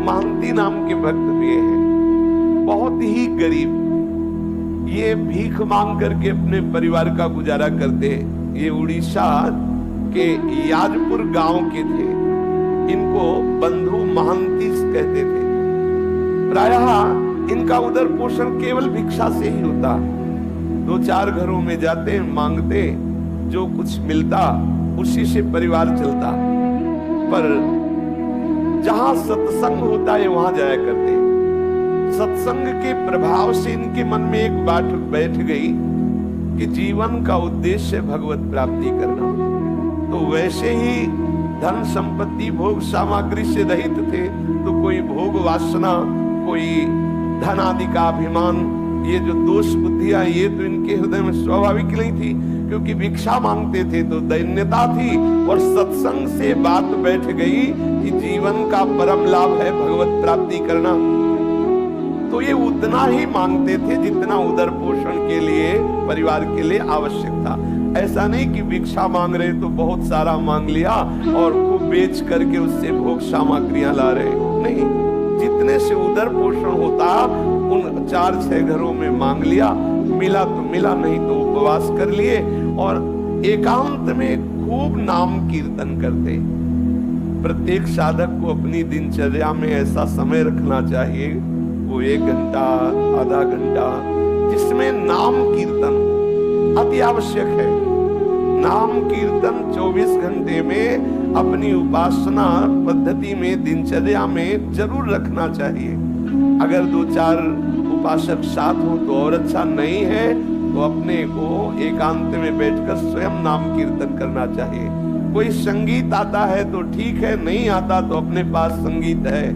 महांती नाम के भक्त भी हैं, बहुत ही गरीब, ये भीख मांग करके अपने परिवार का गुजारा करते। ये उड़ीसा के याजपुर गांव के थे, इनको बंधु महांती कहते थे। प्रायः इनका उदर पोषण केवल भिक्षा से ही होता। 2-4 घरों में जाते, मांगते, जो कुछ मिलता उसी से परिवार चलता। पर जहां सत्संग होता है वहां जाया करते। सत्संग के प्रभाव से इनके मन में एक बात बैठ गई कि जीवन का उद्देश्य भगवत प्राप्ति करना। तो वैसे ही धन संपत्ति भोग सामग्री से रहित थे, तो कोई भोग वासना, कोई धन आदि का अभिमान, ये जो दोष बुद्धियां, ये तो इनके हृदय में स्वाभाविक नहीं थी, क्योंकि भिक्षा मांगते थे तो दैन्यता थी। और सत्संग से बात बैठ गई कि जीवन का परम लाभ है भगवत प्राप्ति करना। तो ये उतना ही मांगते थे जितना उदर पोषण के लिए, परिवार के लिए आवश्यक था। ऐसा नहीं कि भिक्षा मांग रहे तो बहुत सारा मांग लिया और खूब बेच करके उससे भोग सामग्रियां ला रहे, नहीं। जितने से उदर पोषण होता उन 4-6 घरों में मांग लिया, मिला तो मिला, नहीं तो उपवास कर लिए और एकांत में खूब नाम कीर्तन करते। प्रत्येक साधक को अपनी दिनचर्या में ऐसा समय रखना चाहिए, वो 1 घंटा, आधा घंटा, जिसमें नाम कीर्तन अति आवश्यक है। नाम कीर्तन 24 घंटे में अपनी उपासना पद्धति में, दिनचर्या में जरूर रखना चाहिए। अगर 2-4 उपासक साथ हो तो और अच्छा, नहीं है तो अपने को एकांत में बैठकर स्वयं नाम कीर्तन करना चाहिए। कोई संगीत आता है तो ठीक है, नहीं आता तो अपने पास संगीत है,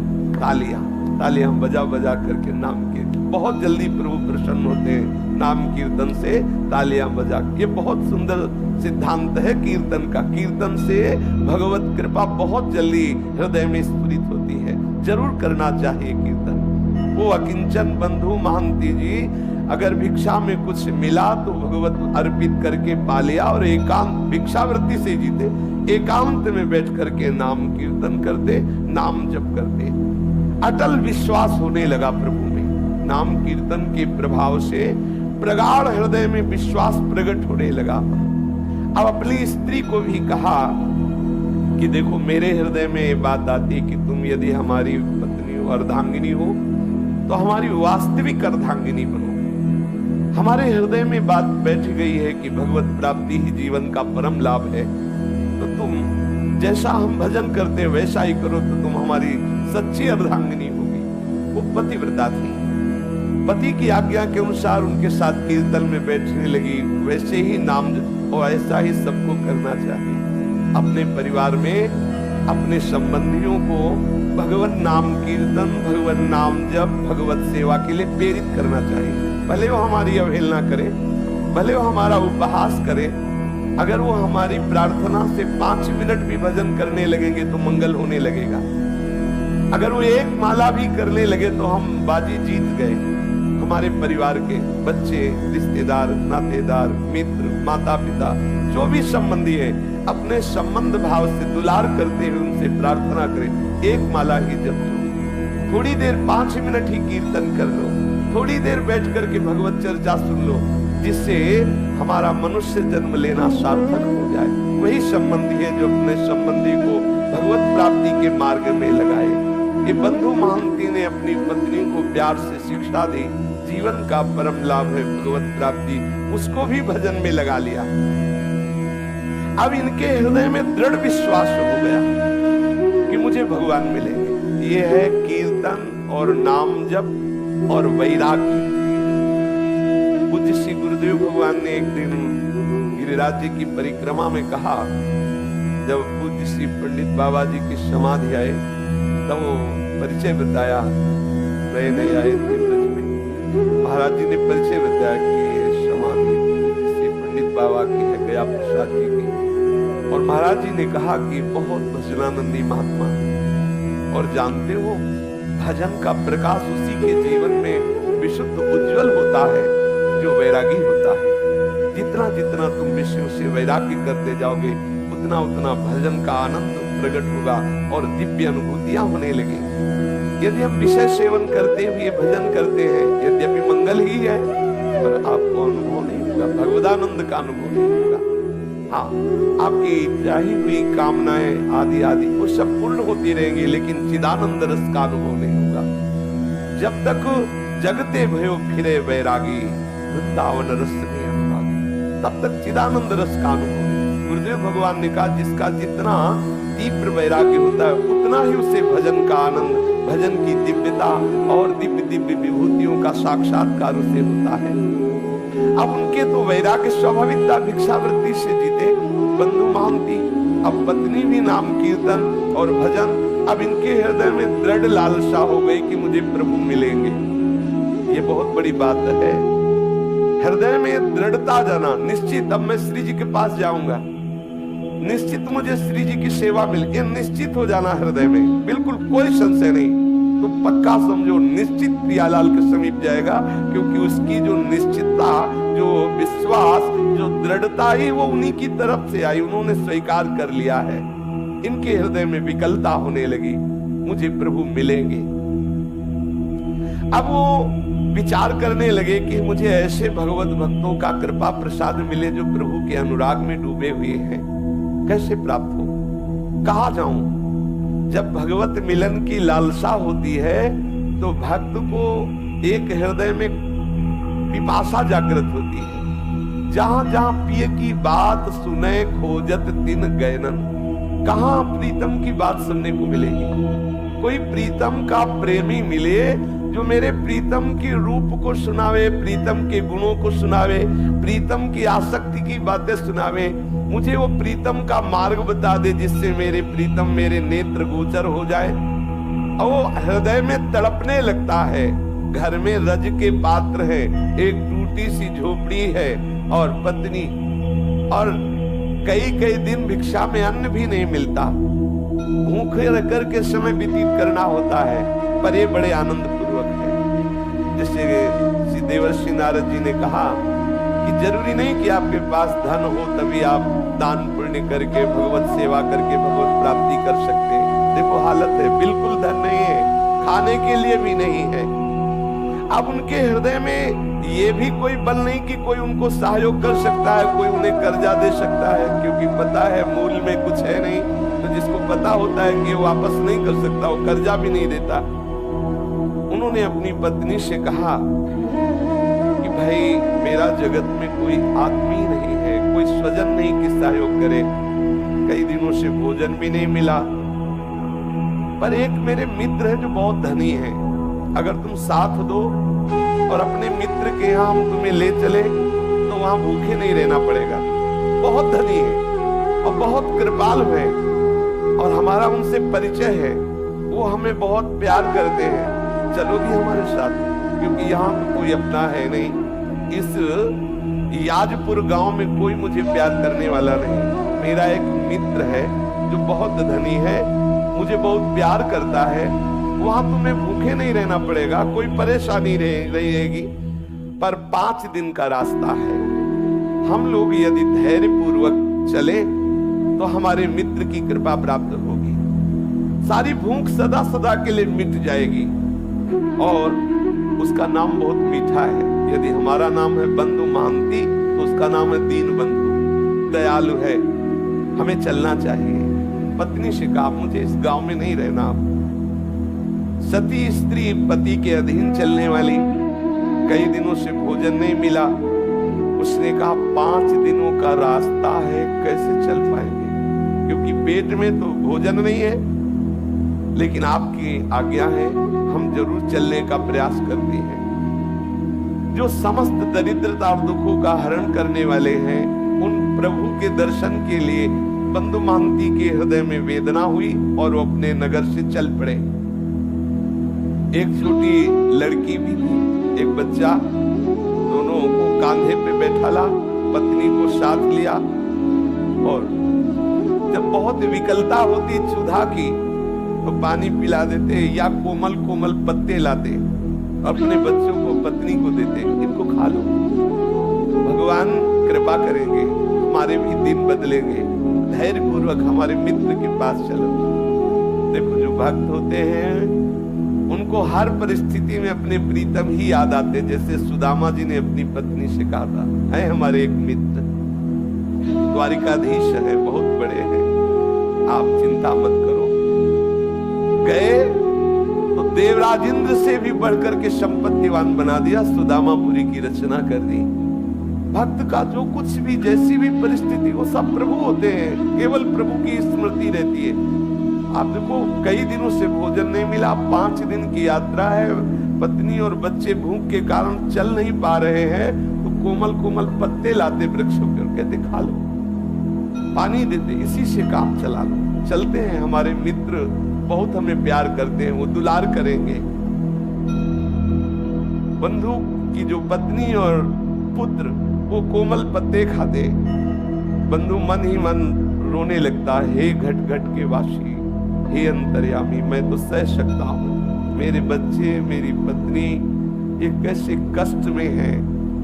तालियां बजा बजा करके नाम कीर्तन, बहुत जल्दी प्रभु प्रसन्न होते हैं नाम कीर्तन से, तालियां बजा। ये बहुत सुंदर सिद्धांत है कीर्तन का। कीर्तन से भगवत कृपा बहुत जल्दी हृदय में स्फुरित होती है, जरूर करना चाहिए कीर्तन। वो अकिंचन बंधु महांती जी अगर भिक्षा में कुछ मिला तो भगवत अर्पित करके पा लिया और एकांत भिक्षावृत्ति से जीते, एकांत में बैठ करके नाम कीर्तन करते, नाम जप करते। अटल विश्वास होने लगा प्रभु में। नाम कीर्तन के प्रभाव से प्रगाढ़ हृदय में विश्वास प्रकट होने लगा। अब अपनी स्त्री को भी कहा कि देखो, मेरे हृदय में ये बात आती है कि तुम यदि हमारी पत्नी हो, अर्धांगिनी हो, तो हमारी वास्तविक अर्धांगिनी बनो। हमारे हृदय में बात बैठ गई है कि भगवत प्राप्ति ही जीवन का परम लाभ है, तो तुम जैसा हम भजन करते वैसा ही करो, तो तुम हमारी सच्ची अर्धांगिनी होगी। वो पतिव्रता थी, पति की आज्ञा के अनुसार उनके साथ कीर्तन में बैठने लगी। वैसे ही नाम और ऐसा ही सबको करना चाहिए। अपने परिवार में अपने संबंधियों को भगवत नाम कीर्तन, भगवत नाम जप, भगवत सेवा के लिए प्रेरित करना चाहिए। भले वो हमारी अवहेलना करे, भले वो हमारा उपहास करे, अगर वो हमारी प्रार्थना से 5 मिनट भी भजन करने लगेंगे तो मंगल होने लगेगा। अगर वो 1 माला भी करने लगे तो हम बाजी जीत गए। हमारे परिवार के बच्चे, रिश्तेदार, नातेदार, मित्र, माता पिता, जो भी संबंधी है, अपने संबंध भाव से दुलार करते हुए उनसे प्रार्थना करें। 1 माला ही जप लो, थोड़ी देर 5 मिनट ही कीर्तन कर लो, थोड़ी देर बैठ करके भगवत चर्चा सुन लो, जिससे हमारा मनुष्य जन्म लेना सार्थक हो जाए। वही संबंधी है जो अपने संबंधी को भगवत प्राप्ति के मार्ग में लगाए। ये बंधु महांती ने अपनी पत्नी को प्यार से शिक्षा दी, जीवन का परम लाभ है भगवत प्राप्ति, उसको भी भजन में लगा लिया। अब इनके हृदय में दृढ़ विश्वास हो गया कि मुझे भगवान मिलेंगे। ये है कीर्तन और नाम जप और वैराग्य। पूज्य श्री गुरुदेव भगवान ने एक दिन गिरिराज जी की परिक्रमा में कहा, जब पूज्य श्री पंडित बाबा जी की समाधि आए तब वो परिचय बताया, नए नए आए थे ब्रज में। महाराज जी ने परिचय बताया कि ये समाधि पूज्य श्री पंडित बाबा की है, गया प्रसाद जी की। और महाराज जी ने कहा कि बहुत भजनानंदी महात्मा, और जानते हो भजन का प्रकाश उसी के जीवन में विशुद्ध उज्जवल होता है जो वैरागी होता है। जितना जितना तुम विषयों से वैराग्य करते जाओगे उतना उतना भजन का आनंद प्रकट होगा और दिव्य अनुभूतियां होने लगेंगी। यदि हम विषय सेवन करते हुए भजन करते हैं, यद्यपि मंगल ही है, पर आपको अनुभव नहीं होगा, भगवदानंद का अनुभव नहीं होगा। हाँ, आपकी चाही हुई कामनाएं आदि आदि वो सब पूर्ण होती रहेंगी, लेकिन चिदानंद रस का अनुभव नहीं होगा। जब तक जगते भयो फिरे वैरागी, वृंदावन रस में अनुरागी, तब तक चिदानंद रस का अनुभव नहीं। गुरुदेव भगवान ने कहा, जिसका जितना तीव्र वैराग्य होता है उतना ही उसे भजन का आनंद, भजन की दिव्यता और दिव्य दिव्य विभूतियों का साक्षात्कार उसे होता है। अब उनके तो वैराग्य स्वाभाविकता भिक्षावृत्ति से जीते बंधु महांती, अब पत्नी भी नाम कीर्तन और भजन, अब इनके हृदय में दृढ़ लालसा हो गई कि मुझे प्रभु मिलेंगे। ये बहुत बड़ी बात है, हृदय में दृढ़ता जाना, निश्चित अब मैं श्री जी के पास जाऊंगा, निश्चित मुझे श्री जी की सेवा मिल, ये निश्चित हो जाना हृदय में, बिल्कुल कोई संशय नहीं। तो पक्का समझो निश्चित प्रियालाल के समीप जाएगा, क्योंकि उसकी जो निश्चितता, जो विश्वास, जो दृढ़ता ही वो उन्हीं की तरफ से आई, उन्होंने स्वीकार कर लिया है। इनके हृदय में विकलता होने लगी, मुझे प्रभु मिलेंगे। अब वो विचार करने लगे कि मुझे ऐसे भगवत भक्तों का कृपा प्रसाद मिले जो प्रभु के अनुराग में डूबे हुए हैं, कैसे प्राप्त हो, कहाँ जाऊं? जब भगवत मिलन की लालसा होती है तो भक्त को एक हृदय में पिपासा जागृत होती है। जहां जहां पिए की बात सुने खोजत तिन गैनन, कहां प्रीतम की बात सुनने को मिलेगी? कोई प्रीतम का प्रेमी मिले जो मेरे प्रीतम के रूप को सुनावे, प्रीतम के गुणों को सुनावे, प्रीतम की आसक्ति की बातें सुनावे, मुझे वो प्रीतम का मार्ग बता दे जिससे मेरे प्रीतम मेरे नेत्र गोचर हो जाए। और वो हृदय में तड़पने लगता है। घर में रज के पात्र है, एक टूटी सी झोपड़ी है और पत्नी, और कई कई दिन भिक्षा में अन्न भी नहीं मिलता, भूखे रह करके समय व्यतीत करना होता है, पर ये बड़े आनंद पूर्वक है। जैसे श्री देवर्षि नारद जी ने कहा कि जरूरी नहीं कि आपके पास धन हो तभी आप दान पुण्य करके भगवत सेवा करके भगवत प्राप्ति कर सकते हैं। देखो हालत है, बिल्कुल धन नहीं है, खाने के लिए भी नहीं है। अब उनके हृदय में ये भी कोई बल नहीं कि कोई उनको सहयोग कर सकता है, कोई उन्हें कर्जा दे सकता है, क्योंकि पता है मूल में कुछ है नहीं। तो जिसको पता होता है कि वापस नहीं कर सकता, वो कर्जा भी नहीं देता। उन्होंने अपनी पत्नी से कहा कि भाई मेरा जगत में कोई आदमी नहीं है, कोई स्वजन नहीं कि सहयोग करे, कई दिनों से भोजन भी नहीं मिला, पर एक मेरे मित्र है जो बहुत धनी है, अगर तुम साथ दो और अपने मित्र के यहाँ हम तुम्हें ले चले तो वहां भूखे नहीं रहना पड़ेगा। बहुत धनी है और बहुत कृपालु है और हमारा उनसे परिचय है, वो हमें बहुत प्यार करते हैं, चलोगी हमारे साथ? क्योंकि यहाँ तो कोई अपना है नहीं, इस याजपुर गांव में कोई मुझे प्यार करने वाला नहीं। मेरा एक मित्र है जो बहुत धनी है, मुझे बहुत प्यार करता है, वहां तुम्हें भूखे नहीं रहना पड़ेगा, कोई परेशानी रहेगी, पर 5 दिन का रास्ता है। हम लोग यदि धैर्य पूर्वक चले तो हमारे मित्र की कृपा प्राप्त होगी, सारी भूख सदा सदा के लिए मिट जाएगी और उसका नाम बहुत मीठा है। यदि हमारा नाम है बंधु महांती तो उसका नाम है दीन बंधु, दयालु है, हमें चलना चाहिए। पत्नी से कहा मुझे इस गांव में नहीं रहना। सती स्त्री पति के अधीन चलने वाली, कई दिनों से भोजन नहीं मिला, उसने कहा 5 दिनों का रास्ता है, कैसे चल पाएंगे? क्योंकि पेट में तो भोजन नहीं है, लेकिन आपकी आज्ञा है, हम जरूर चलने का प्रयास करते हैं। जो समस्त दरिद्रता और दुखों का हरण करने वाले हैं, उन प्रभु के दर्शन के लिए बंधु महांती के हृदय में वेदना हुई और वो अपने नगर से चल पड़े। एक छोटी लड़की भी थी, एक बच्चा, दोनों को कांधे पे बैठाला, पत्नी को साथ लिया और जब बहुत विकलता होती क्षुधा की तो पानी पिला देते या कोमल कोमल पत्ते लाते, अपने बच्चों को पत्नी को देते, इनको खा लो, भगवान कृपा करेंगे, हमारे भी दिन बदलेंगे, धैर्य पूर्वक हमारे मित्र के पास चलो। देखो जो भक्त होते हैं उनको हर परिस्थिति में अपने प्रीतम ही याद आते, जैसे सुदामा जी ने अपनी पत्नी से कहा था। है हमारे एक मित्र, द्वारिकाधीश है, बहुत बड़े हैं, आप चिंता मत करो। गए तो देवराज इंद्र से भी बढ़कर के संपत्तिवान बना दिया, सुदामापुरी की रचना कर दी। भक्त का जो कुछ भी, जैसी भी परिस्थिति, वो सब प्रभु होते हैं, केवल प्रभु की स्मृति रहती है। आप देखो, कई दिनों से भोजन नहीं मिला, 5 दिन की यात्रा है, पत्नी और बच्चे भूख के कारण चल नहीं पा रहे हैं, तो कोमल कोमल पत्ते लाते वृक्षों के और कहते खा लो, पानी देते, इसी से काम चला लो। चलते हैं, हमारे मित्र बहुत हमें प्यार करते हैं, वो दुलार करेंगे। बंधु की जो पत्नी और पुत्र वो कोमल पत्ते खाते, बंधु मन ही मन रोने लगता, हे घट घट के वासी, हे अंतर्यामी, मैं तो सह सकता हूँ, मेरे बच्चे मेरी पत्नी ये कैसे कष्ट में हैं,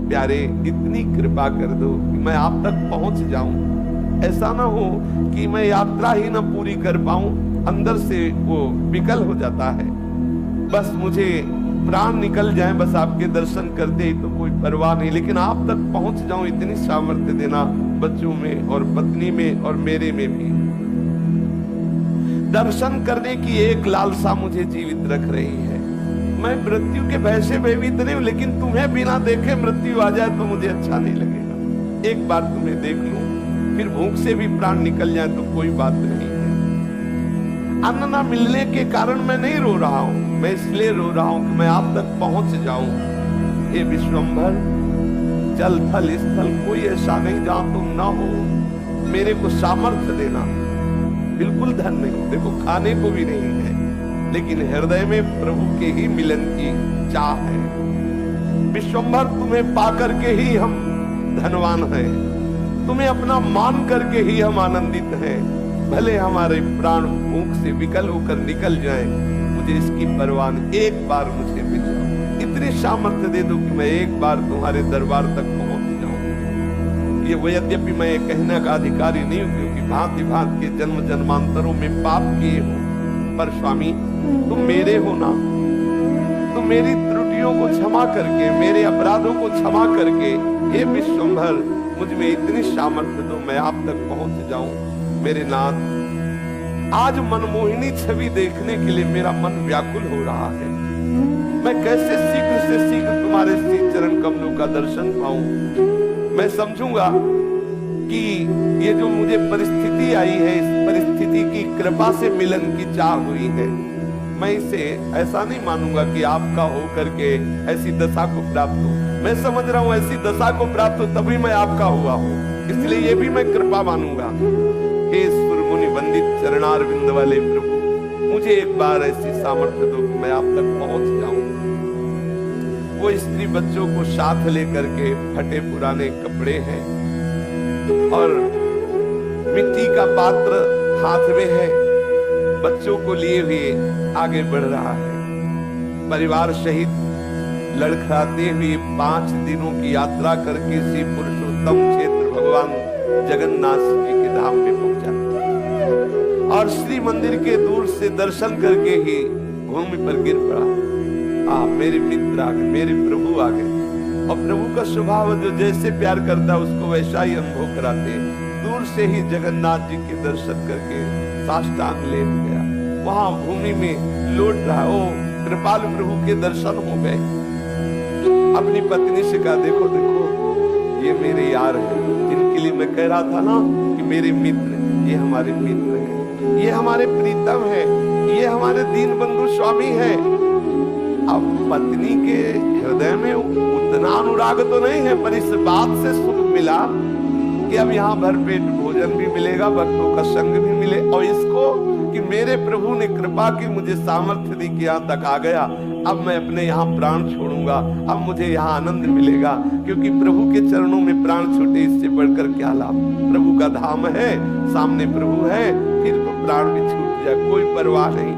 प्यारे इतनी कृपा कर दो कि मैं आप तक पहुंच जाऊं। ऐसा ना हो कि मैं यात्रा ही ना पूरी कर पाऊं, अंदर से वो विकल हो जाता है, बस मुझे प्राण निकल जाए, बस आपके दर्शन करते ही तो कोई परवाह नहीं, लेकिन आप तक पहुंच जाऊं, इतनी सामर्थ्य देना बच्चों में और पत्नी में और मेरे में भी। दर्शन करने की एक लालसा मुझे जीवित रख रही है। मैं मृत्यु के भय से भयभीत नहीं हूं, लेकिन तुम्हें बिना देखे मृत्यु आ जाए तो मुझे अच्छा नहीं लगेगा। एक बार तुम्हें देख लूं, फिर भूख से भी प्राण निकल जाए तो कोई बात नहीं है। अन्न न मिलने के कारण मैं नहीं रो रहा हूं, मैं इसलिए रो रहा हूं कि मैं आप तक पहुंच जाऊं। हे विश्वंभर, जल थल स्थल कोई ऐसा नहीं जहां तुम ना हो, मेरे को सामर्थ्य देना। बिल्कुल धन नहीं, देखो खाने को भी नहीं है, लेकिन हृदय में प्रभु के ही मिलन की चाह है। विश्वंभर, तुम्हें पाकर के ही हम धनवान हैं, तुम्हें अपना मान करके ही हम आनंदित हैं। भले हमारे प्राण भूख से विकल होकर निकल जाएं, मुझे इसकी परवाह नहीं, एक बार मुझे मिल जाओ, इतनी सामर्थ्य दे दो कि मैं एक बार तुम्हारे दरबार तक पहुंच जाऊं। ये वो, यद्यपि मैं ये कहने का अधिकारी नहीं हूं, क्योंकि भांति भांति के जन्म जन्मांतरों में पाप किए हो, पर स्वामी तुम मेरे हो ना, तुम मेरी त्रुटियों को क्षमा करके, मेरे अपराधों को क्षमा करके, हे विश्वंभर, मुझ में इतनी सामर्थ्य दो, मैं आप तक पहुंच जाऊं। मेरे नाथ, आज मनमोहिनी छवि देखने के लिए मेरा मन व्याकुल हो रहा है। मैं कैसे शीघ्र से शीघ्र तुम्हारे श्री चरण कमलों का दर्शन पाऊं। मैं समझूंगा कि ये जो मुझे परिस्थिति आई है, इस परिस्थिति की कृपा से मिलन की चाह हुई है। मैं इसे ऐसा नहीं मानूंगा कि आपका हो करके ऐसी दशा को प्राप्त हो। मैं समझ रहा हूं ऐसी दशा को प्राप्त हो तभी मैं आपका हुआ हूं, इसलिए ये भी मैं कृपा मानूंगा। हे सुर मुनि वंदित चरणारविंद वाले प्रभु, मुझे एक बार ऐसी सामर्थ्य दो कि मैं आप तक पहुंच जाऊं। वो स्त्री बच्चों को साथ लेकर के, फटे पुराने कपड़े हैं और मिट्टी का पात्र हाथ में है, बच्चों को लिए हुए आगे बढ़ रहा है। परिवार सहित लड़खड़ाते हुए 5 दिनों की यात्रा करके श्री पुरुषोत्तम क्षेत्र भगवान जगन्नाथ जी के धाम में पहुंचा और श्री मंदिर के दूर से दर्शन करके ही भूमि पर गिर पड़ा। मेरे मित्र आ गए, मेरे प्रभु आ गए। और प्रभु का स्वभाव जो जैसे प्यार करता है उसको वैसा ही अनुभव कराते। दूर से ही जगन्नाथ जी के दर्शन करके साष्टांग लेट गया, वहां भूमि में लौट रहा। ओ कृपालु प्रभु के दर्शन हो गए। अपनी पत्नी से कहा, देखो देखो ये मेरे यार हैं, जिनके लिए मैं कह रहा था ना कि मेरे मित्र, ये हमारे मित्र हैं, ये हमारे प्रीतम हैं, ये हमारे दीन बंधु स्वामी हैं। अब पत्नी के हृदय में उतना अनुराग तो नहीं है, पर इस बात से सुख मिला कि अब यहाँ भरपेट भोजन भी मिलेगा, भक्तों का संग भी मिले, और इसको कि मेरे प्रभु ने कृपा की, मुझे सामर्थ्य दी कि यहाँ तक आ गया। अब मैं अपने यहाँ प्राण छोड़ूंगा, अब मुझे यहाँ आनंद मिलेगा, क्योंकि प्रभु के चरणों में प्राण छूटे इससे बढ़कर क्या लाभ। प्रभु का धाम है, सामने प्रभु है, फिर तो प्राण भी छूट जाए, कोई परवाह नहीं।